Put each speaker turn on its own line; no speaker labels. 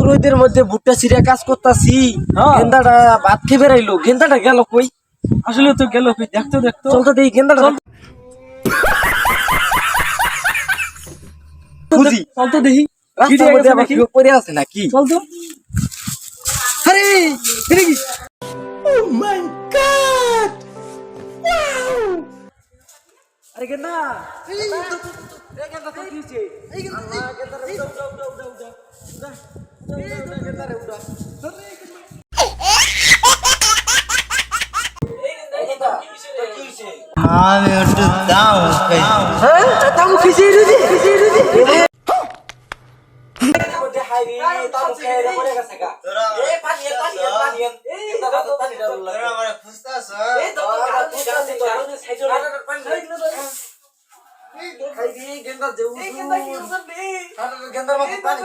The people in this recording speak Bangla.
রোদের মধ্যে ভুট্টা ছিঁড়ে কাজ করতাছি, গেন্দাটা ভাত খেয়ে বেড়াইলো। গেন্দাটা গেল কই?
আসলে তো গেল কই, দেখতো দেখতো।
চলতে দেখি গেন্দাটা খুঁজি।
চল তো দেখি
রাস্তার মধ্যে আবার কেউ পড়ে আছে নাকি?
চল তো।
আরে এটা কি? আরে গেন্দা, গেন্দা তো কি হইছে? আল্লাহ, গেন্দারে উড়া, উড়া, উড়া, উড়া, উড়া, উড়া, উড়া, উড়া, গেন্দারে উড়া। এই গেন্দা, তোর কি হইছে?
আমি একটু দাম
হ্যাঁ, তামু খিসে রুজি, খিসে রুজি। মধ্যে হাইরে তামু খেয়ে পড়ে গেছে গা। এই পানি, পানি, পানি, এই গেন্দা তো পানি ডাল লাগে।
আমার ফুসতাছ
এই তো গাল ফুটাছে, গাল সাইজো আরে পানি খাই দি গেন্দা দেউ। এই গেন্দা কি করছ রে? আরে গেন্দার মধ্যে পানি।